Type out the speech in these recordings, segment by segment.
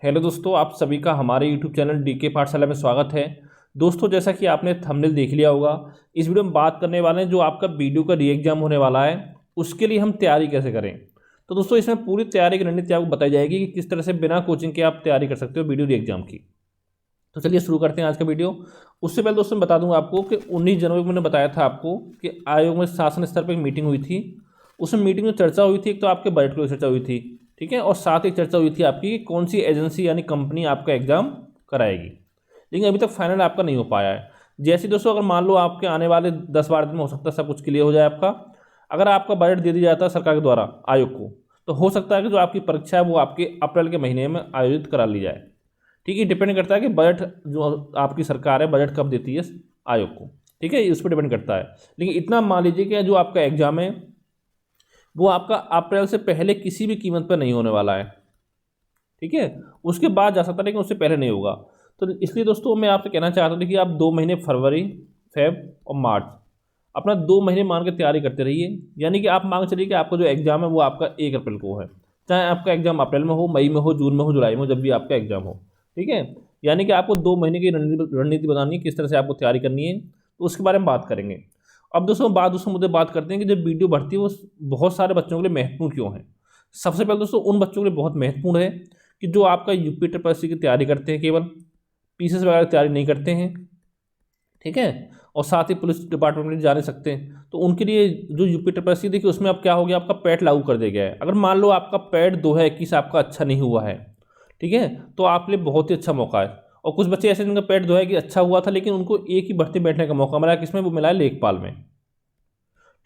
Hello दोस्तों, आप सभी का हमारे यूट्यूब चैनल डीके पाठशाला में स्वागत है। दोस्तों, जैसा कि आपने थंबनेल देख लिया होगा, इस वीडियो में बात करने वाले हैं जो आपका वीडियो का री एग्जाम होने वाला है, उसके लिए हम तैयारी कैसे करें। तो दोस्तों, इसमें पूरी तैयारी की रणनीति आपको बताई जाएगी कि किस तरह से बिना कोचिंग के आप तैयारी कर सकते हो वीडियो री एग्जाम की। तो चलिए शुरू करते हैं आज का वीडियो। उससे पहले दोस्तों मैं बता दूंगा आपको कि 19 जनवरी को मैंने बताया था आपको कि आयोग में शासन स्तर पर एक मीटिंग हुई थी। उसमें मीटिंग में चर्चा हुई थी, एक तो आपके बजट को चर्चा हुई थी, ठीक है, और साथ ही चर्चा हुई थी आपकी कि कौन सी एजेंसी यानी कंपनी आपका एग्जाम कराएगी। लेकिन अभी तक फाइनल आपका नहीं हो पाया है। जैसे दोस्तों, अगर मान लो आपके आने वाले 10-12 दिन में हो सकता है सब कुछ क्लियर हो जाए आपका। अगर आपका बजट दे दिया जाता है सरकार के द्वारा आयोग को, तो हो सकता है कि जो आपकी परीक्षा है वो आपके अप्रैल के महीने में आयोजित करा ली जाए। ठीक है, डिपेंड करता है कि बजट जो आपकी सरकार है बजट कब देती है आयोग को, ठीक है, उस पर डिपेंड करता है। लेकिन इतना मान लीजिए कि जो आपका एग्जाम है वो आपका अप्रैल से पहले किसी भी कीमत पर नहीं होने वाला है, ठीक है। उसके बाद जा सकता है लेकिन उससे पहले नहीं होगा। तो इसलिए दोस्तों मैं आपसे कहना चाहता हूँ कि आप 2 महीने फरवरी, फेब और मार्च अपना 2 महीने मान के तैयारी करते रहिए। यानी कि आप मान के चलिए कि आपका जो एग्जाम है वो आपका 1 अप्रैल को है, चाहे आपका एग्जाम अप्रैल में हो, मई में हो, जून में हो, जुलाई में हो, जब भी आपका एग्जाम हो, ठीक है। यानी कि आपको 2 महीने की रणनीति बनानी है, किस तरह से आपको तैयारी करनी है, तो उसके बारे में बात करेंगे। अब दोस्तों दूसरे मुद्दे बात करते हैं कि जब वीडियो भर्ती है वो बहुत सारे बच्चों के लिए महत्वपूर्ण क्यों है। सबसे पहले दोस्तों उन बच्चों के लिए बहुत महत्वपूर्ण है कि जो आपका यूपी ट्रिपल की तैयारी करते हैं, केवल पीसीएस वगैरह की तैयारी नहीं करते हैं, ठीक है, और साथ ही पुलिस डिपार्टमेंट में जा नहीं सकते। तो उनके लिए जो यूपी ट्रिपल सी देखिए उसमें अब क्या हो गया, आपका पैट लागू कर दिया गया है। अगर मान लो आपका पैट 2021 आपका अच्छा नहीं हुआ है, ठीक है, तो आपके लिए बहुत ही अच्छा मौका है। और कुछ बच्चे ऐसे जिनका पैट 2021 अच्छा हुआ था लेकिन उनको एक ही भर्ती बैठने का मौका मिला, किसमें, वो मिला है लेखपाल में,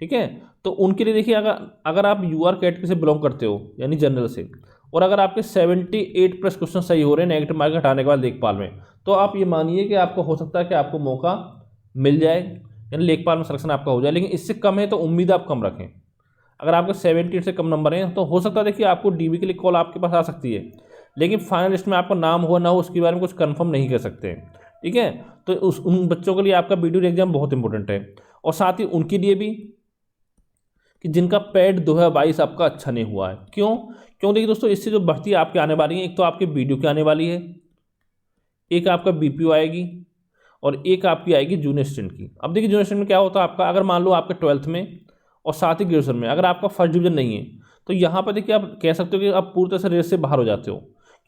ठीक है। तो उनके लिए देखिए, अगर अगर आप यूआर कैटेगरी से बिलोंग करते हो यानी जनरल से, और अगर आपके 78+ क्वेश्चन सही हो रहे हैं नेगेटिव मार्क हटाने के बाद लेखपाल में, तो आप ये मानिए कि आपको हो सकता है कि आपको मौका मिल जाए, यानी लेखपाल में सिलेक्शन आपका हो जाए। लेकिन इससे कम है तो उम्मीद आप कम रखें। अगर आपके 78 से कम नंबर हैं तो हो सकता है देखिए आपको डीबी के लिए कॉल आपके पास आ सकती है, लेकिन फाइनल लिस्ट में आपका नाम हो ना हो उसके बारे में कुछ कंफर्म नहीं कर सकते, ठीक है। तो उन बच्चों के लिए आपका वीडियो एग्जाम बहुत इंपॉर्टेंट है, और साथ ही उनके लिए भी कि जिनका पैड 2022 आपका अच्छा नहीं हुआ है। क्यों देखिए दोस्तों, इससे जो भर्ती आपके आने वाली है, एक तो आपके वीडियो की आने वाली है, एक आपका बीपीओ आएगी, और एक आपकी आएगी जूनियर स्टूडेंट की। अब देखिए जूनियर स्टूडेंट में क्या होता है आपका, अगर मान लो आपके 12th में और साथ ही ग्रेजुएशन में अगर आपका फर्स्ट डिवीजन नहीं है, तो यहाँ पर देखिए आप कह सकते हो कि आप पूरी तरह से रेस से बाहर हो जाते हो।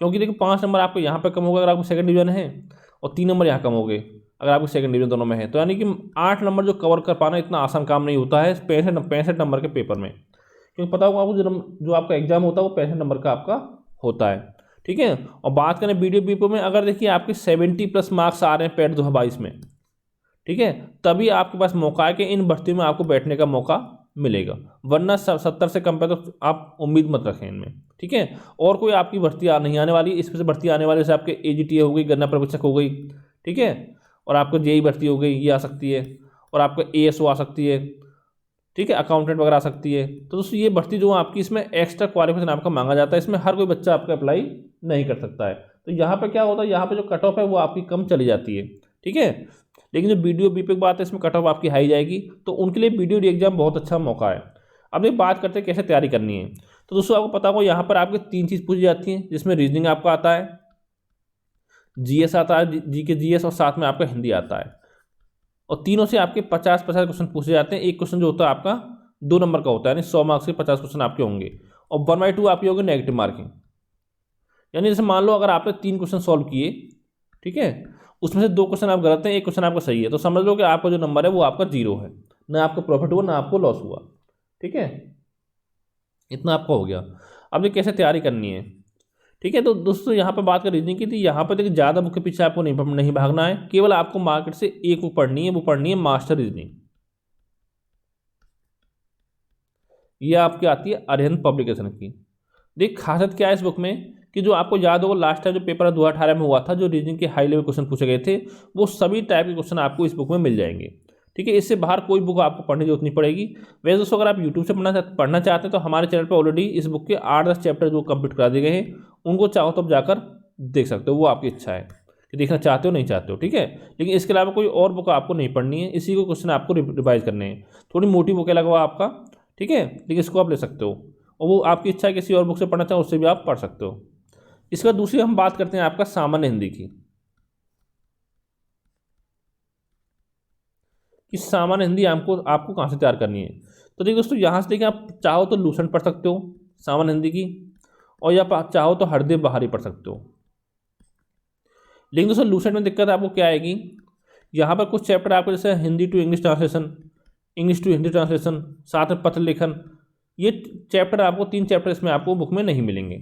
क्योंकि देखिए 5 नंबर आपको यहाँ पर कम होगा अगर आपको सेकंड डिवीजन है, और 3 नंबर यहाँ कम हो गए अगर आपको सेकंड डिवीजन दोनों में है। तो यानी कि 8 नंबर जो कवर कर पाना इतना आसान काम नहीं होता है 65 नंबर के पेपर में। क्योंकि पता होगा आपको जो आपका एग्जाम होता है वो 65 नंबर का आपका होता है, ठीक है। और बात करें वीडियो बीपो में, अगर देखिए आपके 70+ मार्क्स आ रहे हैं पैट 2022 में, ठीक है, तभी आपके पास मौका है कि इन भर्तियों में आपको बैठने का मौका मिलेगा। वरना 70 से कम पे तो आप उम्मीद मत रखें इनमें, ठीक है। और कोई आपकी भर्ती नहीं आने वाली, इसमें से भर्ती आने वाली जैसे आपके एजीटीए हो गई, गन्ना प्रशिक्षक हो गई, ठीक है, और आपको जेई भर्ती हो गई, ये आ सकती है, और आपका एएसओ आ सकती है, ठीक है, अकाउंटेंट वगैरह आ सकती है। तो दोस्तों ये भर्ती जो आपकी इसमें एक्स्ट्रा क्वालिफिकेशन आपका मांगा जाता है, इसमें हर कोई बच्चा आपका अप्लाई नहीं कर सकता है। तो यहाँ पे क्या होता है, यहाँ पे जो कट ऑफ है वो आपकी कम चली जाती है, ठीक है। लेकिन जो वीडियो बीपी की बात है इसमें कट ऑफ आपकी हाई जाएगी, तो उनके लिए वीडियो एग्जाम बहुत अच्छा मौका है। अब ये बात करते हैं कैसे तैयारी करनी है। तो दोस्तों आपको पता हो यहाँ पर आपकी 3 चीज़ पूछी जाती हैं, जिसमें रीजनिंग आपका आता है, जीएस आता है, जीके जीएस, और साथ में आपका हिंदी आता है। और तीनों से आपके 50-50 क्वेश्चन पूछे जाते हैं। एक क्वेश्चन जो होता है आपका 2 नंबर का होता है, यानी 100 मार्क्स के 50 क्वेश्चन आपके होंगे, और 1/2 आपकी होगी नेगेटिव मार्किंग। यानी जैसे मान लो अगर आपने 3 क्वेश्चन सॉल्व किए, ठीक है, उसमें से 2 क्वेश्चन आप गलत हैं, एक क्वेश्चन आपका सही है, तो समझ लो कि आपका जो नंबर है वो आपका 0 है, ना आपको प्रॉफिट हुआ ना आपको लॉस हुआ, ठीक है। इतना आपका हो गया। अब ये कैसे तैयारी करनी है, ठीक है। तो दोस्तों यहाँ पर बात कर रीजनिंग की थी, यहाँ पर देखिए ज़्यादा बुक के पीछे आपको नहीं भागना है, केवल आपको मार्केट से एक बुक पढ़नी है, वो पढ़नी है मास्टर रीजनिंग। ये आपकी आती है अरिहंत पब्लिकेशन की। देख खासियत क्या है इस बुक में कि जो आपको याद होगा लास्ट टाइम जो पेपर 2018 में हुआ था, जो रीजनिंग के हाई लेवल क्वेश्चन पूछे गए थे, वो सभी टाइप के क्वेश्चन आपको इस बुक में मिल जाएंगे, ठीक है। इससे बाहर कोई बुक आपको पढ़ने की जरूरत नहीं पड़ेगी। वैसे दोस्तों अगर आप यूट्यूब से पढ़ना चाहते हैं तो हमारे चैनल पर ऑलरेडी इस बुक के 8-10 चैप्टर जो कंप्लीट करा दिए गए हैं, उनको चाहो तो आप जाकर देख सकते हो, वो आपकी इच्छा है कि देखना चाहते हो नहीं चाहते हो, ठीक है। लेकिन इसके अलावा कोई और बुक आपको नहीं पढ़नी है, इसी को क्वेश्चन आपको रिवाइज करने हैं। थोड़ी मोटी बुक है लगा आपका, ठीक है, लेकिन इसको आप ले सकते हो, और वो आपकी इच्छा है किसी और बुक से पढ़ना चाहो उससे भी आप पढ़ सकते हो। इसके बाद दूसरी हम बात करते हैं आपका सामान्य हिंदी की, कि सामान्य हिंदी आपको आपको कहाँ से तैयार करनी है। तो देखिए दोस्तों, यहाँ से देखिए आप चाहो तो लूसेंट पढ़ सकते हो सामान्य हिंदी की, और या आप चाहो तो हरदेव बहारी पढ़ सकते हो। लेकिन दोस्तों लूसेंट में दिक्कत आपको क्या आएगी, यहाँ पर कुछ चैप्टर आपको जैसे Hindi to English translation, English to Hindi translation, साथ में पत्र लेखन, ये चैप्टर आपको 3 चैप्टर इसमें आपको बुक में नहीं मिलेंगे।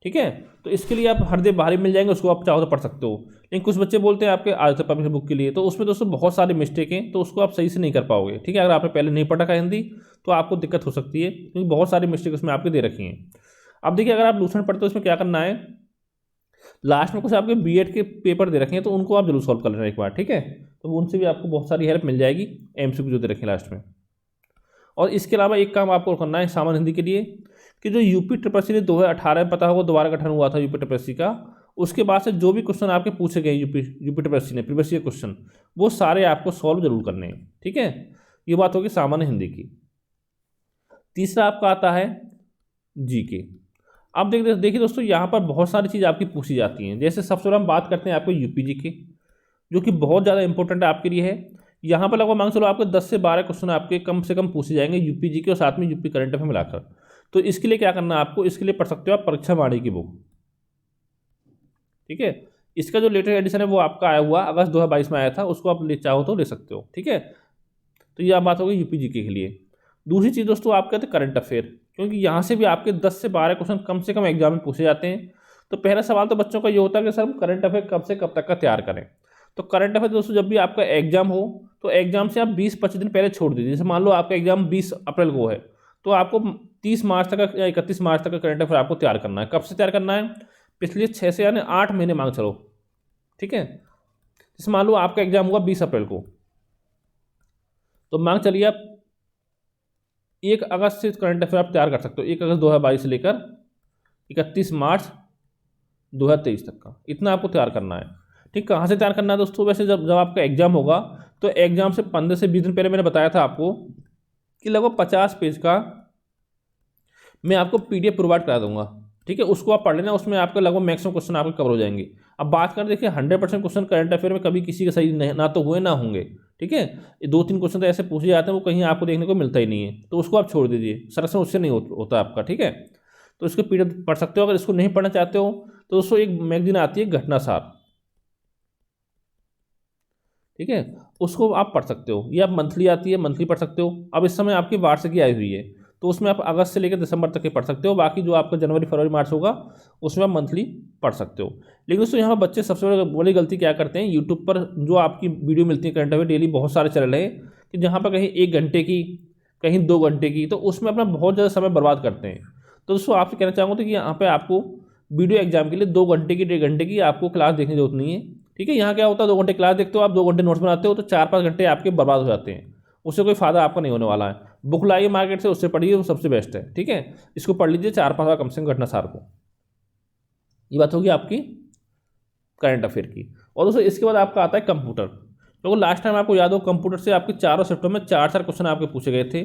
ठीक है, तो इसके लिए आप हरदेव बहारी मिल जाएंगे, उसको आप चाहो तो पढ़ सकते हो। लेकिन कुछ बच्चे बोलते हैं आपके आदित्य पब्लिशर बुक के लिए, तो उसमें दोस्तों बहुत सारे मिस्टेक हैं, तो उसको आप सही से नहीं कर पाओगे। ठीक है, अगर आपने पहले नहीं पढ़ा है हिंदी तो आपको दिक्कत हो सकती है, क्योंकि बहुत सारी मिस्टेक उसमें आपके दे रखी हैं। अब देखिए, अगर आप लूसेंट पढ़ते हो इसमें क्या करना है, लास्ट में कुछ आपके बीएड के पेपर दे रखे हैं, तो उनको आप जरूर सॉल्व कर लेना एक बार। ठीक है, तो उनसे भी आपको बहुत सारी हेल्प मिल जाएगी, एमसीक्यू जो दे रखे हैं लास्ट में। और इसके अलावा एक काम आपको करना है सामान्य हिंदी के लिए, कि जो यूपी ट्रिपल ने 2018 में पता होगा दोबारा गठन हुआ था यूपी ट्रिपल का, उसके बाद से जो भी क्वेश्चन आपके पूछे गए यूपी ट्रिपल ने प्रीवियस ईयर क्वेश्चन, वो सारे आपको सॉल्व जरूर करने हैं। ठीक है, ये बात होगी सामान्य हिंदी की। तीसरा आपका आता है जीके। अब देखिए दोस्तों, यहाँ पर बहुत सारी चीज़ आपकी पूछी जाती हैं। जैसे सबसे पहले हम बात करते हैं आपको यूपी जीके, जो कि बहुत ज़्यादा इंपॉर्टेंट आपके लिए है। यहाँ पर लगभग मान चलो आपके 10 से 12 क्वेश्चन आपके कम से कम पूछे जाएंगे यूपी जीके और साथ में यूपी करंट अफेयर मिलाकर। तो इसके लिए क्या करना है आपको, इसके लिए पढ़ सकते हो आप परीक्षा वाणी की बुक। ठीक है, इसका जो लेटेस्ट एडिशन है वो आपका आया हुआ अगस्त 2022 में आया था, उसको आप ले चाहो तो ले सकते हो। ठीक है, तो ये बात होगी यूपी जीके के लिए। दूसरी चीज़ दोस्तों आप कहते हैं करंट अफेयर, क्योंकि यहाँ से भी आपके 10 से 12 क्वेश्चन कम से कम एग्जाम में पूछे जाते हैं। तो पहला सवाल तो बच्चों का ये होता है कि सर हम करंट अफेयर कब से कब तक का तैयार करें। तो करंट अफेयर दोस्तों जब भी आपका एग्जाम हो, तो एग्जाम से आप 20-25 दिन पहले छोड़ दीजिए। जैसे मान लो आपका एग्जाम 20 अप्रैल को है, तो आपको 30 मार्च तक या 31 मार्च तक का करंट अफेयर आपको तैयार करना है। कब से तैयार करना है, पिछले 6 से यानी 8 महीने मांग चलो। ठीक है, जैसे मान लो आपका एग्जाम हुआ 20 अप्रैल को, तो मांग चलिए आप 1 अगस्त से करंट अफेयर आप तैयार कर सकते हो, 1 अगस्त 2022 से लेकर 31 मार्च 2023 तक का, इतना आपको तैयार करना है। ठीक, कहाँ से तैयार करना है दोस्तों, वैसे जब आपका एग्जाम होगा, तो एग्जाम से 15 से 20 दिन पहले मैंने बताया था आपको कि लगभग 50 पेज का मैं आपको पीडीएफ प्रोवाइड करा दूंगा। ठीक है, उसको आप पढ़ लेना, उसमें आपका लगभग मैक्सिमम क्वेश्चन आपके कवर हो जाएंगे। अब बात करें, देखिए 100% क्वेश्चन करंट अफेयर में कभी किसी के सही ना तो हुए ना होंगे। ठीक है, 2-3 क्वेश्चन तो ऐसे पूछे जाते हैं वो कहीं आपको देखने को मिलता ही नहीं है, तो उसको आप छोड़ दीजिए, संरक्षण उससे नहीं होता आपका। ठीक है, तो इसको पीडीएफ पढ़ सकते हो। अगर इसको नहीं पढ़ना चाहते हो तो दोस्तों एक मैगजीन आती है घटनासार, ठीक है, उसको आप पढ़ सकते हो, या मंथली आती है, मंथली पढ़ सकते हो। अब इस समय आपकी वार्षिकी आई हुई है, तो उसमें आप अगस्त से लेकर दिसंबर तक के पढ़ सकते हो। बाकी जो आपका जनवरी फरवरी मार्च होगा उसमें आप मंथली पढ़ सकते हो। लेकिन दोस्तों यहाँ पर बच्चे सबसे बड़ी गलती क्या करते हैं, यूट्यूब पर जो आपकी वीडियो मिलती है करंट अफेयर डेली, बहुत सारे चैनल है कि जहाँ पर कहीं 1 घंटे की, कहीं 2 घंटे की, तो उसमें अपना बहुत ज़्यादा समय बर्बाद करते हैं। तो दोस्तों आपसे कहना चाहूँगा तो कि यहाँ पर आपको वीडियो एग्जाम के लिए 2 घंटे की 1.5 घंटे की आपको क्लास देखने की जरूरत नहीं है। ठीक है, यहाँ क्या होता है, 2 घंटे क्लास देखते हो आप, 2 घंटे नोट्स बनाते हो, तो 4-5 घंटे आपके बर्बाद हो जाते हैं, उससे कोई फायदा आपका नहीं होने वाला है। बुक लाइए मार्केट से, उससे पढ़िए, वो सबसे बेस्ट है। ठीक है, इसको पढ़ लीजिए 4-5 बार कम से कम घटनासार को। ये बात होगी आपकी करंट अफेयर की। और दोस्तों इसके बाद आपका आता है कंप्यूटर। तो लास्ट टाइम आपको याद हो, कंप्यूटर से आपके चारों शिफ्टों में 4-4 क्वेश्चन आपके पूछे गए थे।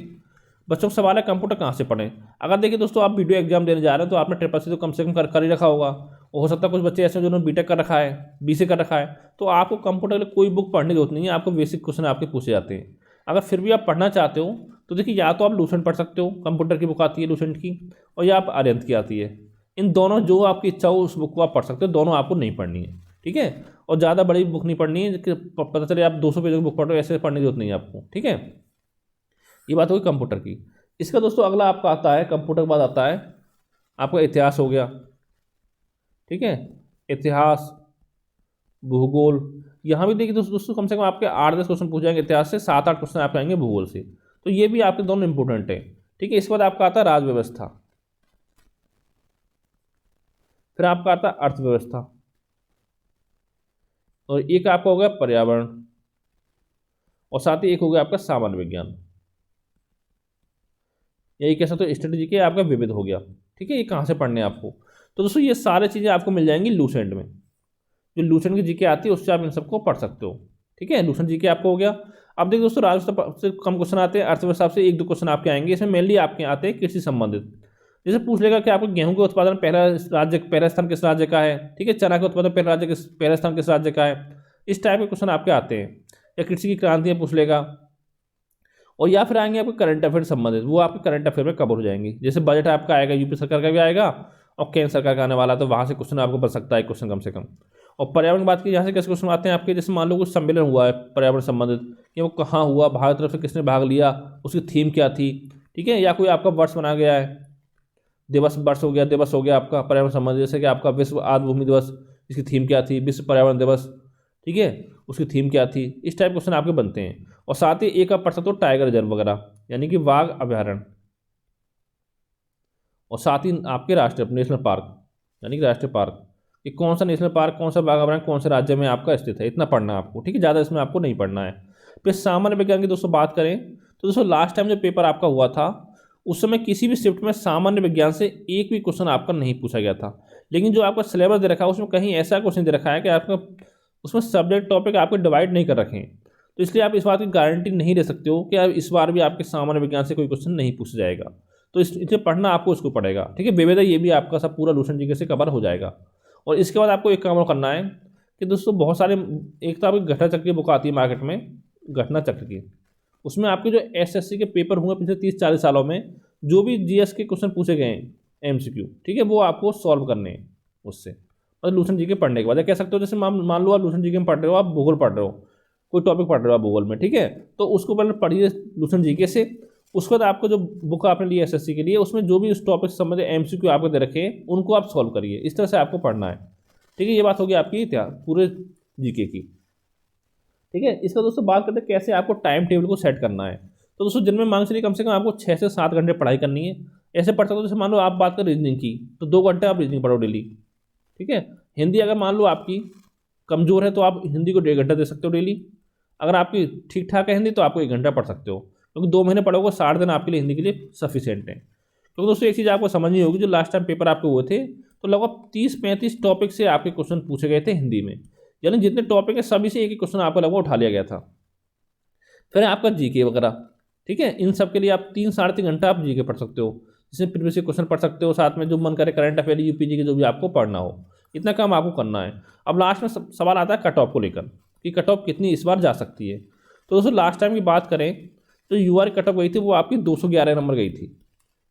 बच्चों का सवाल है कंप्यूटर कहाँ से पढ़ें। अगर देखिए दोस्तों आप वीडियो एग्जाम देने जा रहे हैं, तो आपने ट्रिपल सी तो कम से कम कर ही रखा होगा। हो सकता है कुछ बच्चे ऐसे जिन्होंने बीटेक कर रखा है, बीसी कर रखा है, तो आपको कंप्यूटर के लिए कोई बुक पढ़ने की जरूरत नहीं है, आपको बेसिक क्वेश्चन आपके पूछे जाते हैं। अगर फिर भी आप पढ़ना चाहते हो तो देखिए, या तो आप लूसेंट पढ़ सकते हो, कंप्यूटर की बुक आती है लूसेंट की, और या आप आर्यंत की आती है। इन दोनों जो आपकी इच्छा हो उस बुक को आप पढ़ सकते हो, दोनों आपको नहीं पढ़नी है। ठीक है, और ज़्यादा बड़ी बुक नहीं पढ़नी है कि पता चले आप 200 पेज की बुक पढ़ रहे हो, ऐसे पढ़ने की जरूरत नहीं है आपको। ठीक है, ये बात होगी कंप्यूटर की। इसका दोस्तों अगला आपका आता है, कंप्यूटर के बाद आता है आपका इतिहास हो गया। ठीक है, इतिहास, भूगोल, यहाँ भी देखिए दोस्तों कम से कम आपके 8-10 क्वेश्चन पूछ जाएंगे इतिहास से, 7-8 क्वेश्चन आपके आएंगे भूगोल से, तो ये भी आपके दोनों इंपॉर्टेंट है। ठीक है, इसके बाद आपका आता है राज व्यवस्था, फिर आपका आता है अर्थव्यवस्था, और एक आपका हो गया पर्यावरण, और साथ ही एक हो गया आपका सामान्य विज्ञान। यही कह सकते हो स्ट्रेटेजी के आपका विविध हो गया। ठीक है, ये कहाँ से पढ़ने हैं आपको, तो दोस्तों ये सारी चीज़ें आपको मिल जाएंगी लूसेंट में। जो लूसेंट की जीके आती है उससे आप इन सबको पढ़ सकते हो। ठीक है, लूसेंट जीके आपको हो गया। अब देखिए दोस्तों राजस्थान से कम क्वेश्चन आते हैं, अर्थव्यवस्था से 1-2 क्वेश्चन आपके आएंगे, इसमें मेनली आपके आते हैं कृषि संबंधित। जैसे पूछ लेगा कि आपको गेहूं के उत्पादन पहला स्थान किस राज्य का है, ठीक है, चना के उत्पादन पहला स्थान किस राज्य का है। इस टाइप के क्वेश्चन आपके आते हैं। या कृषि की क्रांतियाँ पूछ लेगा। और या फिर आएंगे आपके करंट अफेयर संबंधित, वो आपके करंट अफेयर में कवर हो जाएंगी। जैसे बजट आपका आएगा, यूपी सरकार का भी आएगा और केंद्र सरकार का आने वाला, तो वहाँ से क्वेश्चन आपको बन सकता है क्वेश्चन कम से कम। और पर्यावरण की बात की, यहाँ से कैसे क्वेश्चन आते हैं आपके, जैसे मान लो कुछ सम्मेलन हुआ है पर्यावरण संबंधित, कि वो कहाँ हुआ, भारत तरफ से किसने भाग लिया, उसकी थीम क्या थी, ठीक है। या कोई आपका वर्ष बना गया है, दिवस हो गया आपका पर्यावरण संबंधित, जैसे कि आपका विश्व आर्द्र भूमि दिवस, इसकी थीम क्या थी, विश्व पर्यावरण दिवस, ठीक है, उसकी थीम क्या थी। इस टाइप क्वेश्चन आपके बनते हैं। और साथ ही एक आप पढ़ सकते हो टाइगर रिजर्व वगैरह, यानी कि बाघ अभ्यारण्य। और साथ ही आपके राष्ट्रीय नेशनल पार्क, यानी कि राष्ट्रीय पार्क, कि कौन सा नेशनल पार्क, कौन सा बाघ अभ्यारण्य कौन से राज्य में आपका स्थित है, इतना पढ़ना है आपको, ठीक है, ज़्यादा इसमें आपको नहीं पढ़ना है। फिर सामान्य विज्ञान की दोस्तों बात करें तो दोस्तों लास्ट टाइम जो पेपर आपका हुआ था उस समय किसी भी शिफ्ट में सामान्य विज्ञान से एक भी क्वेश्चन आपका नहीं पूछा गया था। लेकिन जो आपका सिलेबस दे रखा है उसमें कहीं ऐसा क्वेश्चन दे रखा है कि आपका उसमें सब्जेक्ट टॉपिक आपके डिवाइड नहीं कर रखे हैं। तो इसलिए आप इस बात की गारंटी नहीं दे सकते हो कि आप इस बार भी आपके सामान्य विज्ञान से कोई क्वेश्चन नहीं पूछा जाएगा। तो इसलिए पढ़ना आपको उसको पड़ेगा, ठीक है। बेवेदा ये भी आपका सब पूरा लूसेंट जीके से कवर हो जाएगा। और इसके बाद आपको एक काम और करना है कि दोस्तों बहुत सारे, एक तो आपकी घटना चक्र की बुक आती है मार्केट में, घटना चक्र की, उसमें आपके जो एसएससी के पेपर हुए पिछले 30-40 सालों में, जो भी जीएस के क्वेश्चन पूछे गए हैं एमसीक्यू, ठीक है, वो आपको सॉल्व करने हैं उससे, मतलब लूसेंट जीके पढ़ने के बाद। या कह सकते हो जैसे मान लो आप लूसेंट जीके में पढ़ रहे हो, आप भूगोल पढ़ रहे हो, कोई टॉपिक पढ़ रहे हो आप भूगोल में, ठीक है, तो उसको पहले पढ़िए लूसेंट जीके से। उसके बाद आपको जो बुक आपने ली एसएससी के लिए, उसमें जो भी उस टॉपिक से संबंधित एमसीक्यू आपको दे रखे हैं उनको आप सॉल्व करिए। इस तरह से आपको पढ़ना है, ठीक है। ये बात होगी आपकी पूरे जीके की, ठीक है। इसका दोस्तों बात करते हैं कैसे आपको टाइम टेबल को सेट करना है। तो दोस्तों दिन में मांग चलिए कम से कम आपको 6 से 7 घंटे पढ़ाई करनी है। ऐसे पढ़ सकते हो, जैसे मान लो आप बात करें रीजनिंग की, तो 2 घंटे आप रीजनिंग पढ़ो डेली, ठीक है। हिंदी अगर मान लो आपकी कमज़ोर है तो आप हिंदी को 1.5 घंटा दे सकते हो डेली। अगर आपकी ठीक ठाक है हिंदी तो आपको 1 घंटा पढ़ सकते हो, क्योंकि 2 महीने पढ़ोगे 60 दिन आपके लिए हिंदी के लिए सफिशिएंट है। क्योंकि दोस्तों एक चीज़ आपको समझनी होगी, जो लास्ट टाइम पेपर आपके हुए थे तो लगभग 30-35 टॉपिक से आपके क्वेश्चन पूछे गए थे हिंदी में, यानी जितने टॉपिक है सभी से एक ही क्वेश्चन आपको लगभग उठा लिया गया था। फिर आपका जीके वगैरह, ठीक है, इन सब के लिए आप 3-3.5 घंटा आप जीके पढ़ सकते हो, जिसमें प्रीवियस क्वेश्चन पढ़ सकते हो, साथ में जो मन करे करंट अफेयर यूपीजी के जो भी आपको पढ़ना हो, इतना काम आपको करना है। अब लास्ट में सवाल आता है कट ऑफ को लेकर, कि कट ऑफ कितनी इस बार जा सकती है। तो दोस्तों लास्ट टाइम की बात करें तो यूआर कट ऑफ गई थी, वो आपकी 211 नंबर गई थी,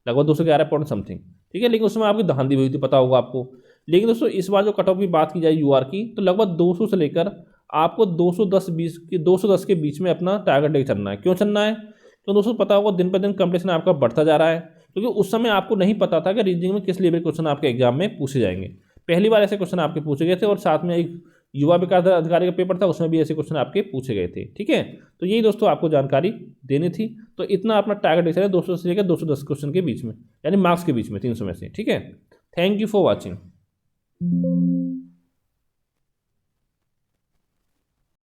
लगभग 211 पॉइंट समथिंग, ठीक है। लेकिन उसमें आपकी धांधली हुई थी, पता होगा आपको। लेकिन दोस्तों इस बार जो कट ऑफ की बात की जाए यूआर की, तो लगभग 200 से लेकर आपको 210 के बीच में अपना टारगेट लेकर चलना है। क्यों चलना है? तो दोस्तों पता होगा दिन पर दिन कंपटीशन आपका बढ़ता जा रहा है, क्योंकि उस समय आपको नहीं पता था कि रीजनिंग में किस लेवल क्वेश्चन आपके एग्जाम में पूछे जाएंगे। पहली बार ऐसे क्वेश्चन आपके पूछे गए थे, और साथ में एक युवा विकास अधिकारी का पेपर था, उसमें भी ऐसे क्वेश्चन आपके पूछे गए थे, ठीक है। तो यही दोस्तों आपको जानकारी देनी थी। तो इतना अपना टारगेट लेकर 200 से लेकर 210 क्वेश्चन के बीच में, यानी मार्क्स के बीच में 300 में से, ठीक है। Thank you for watching.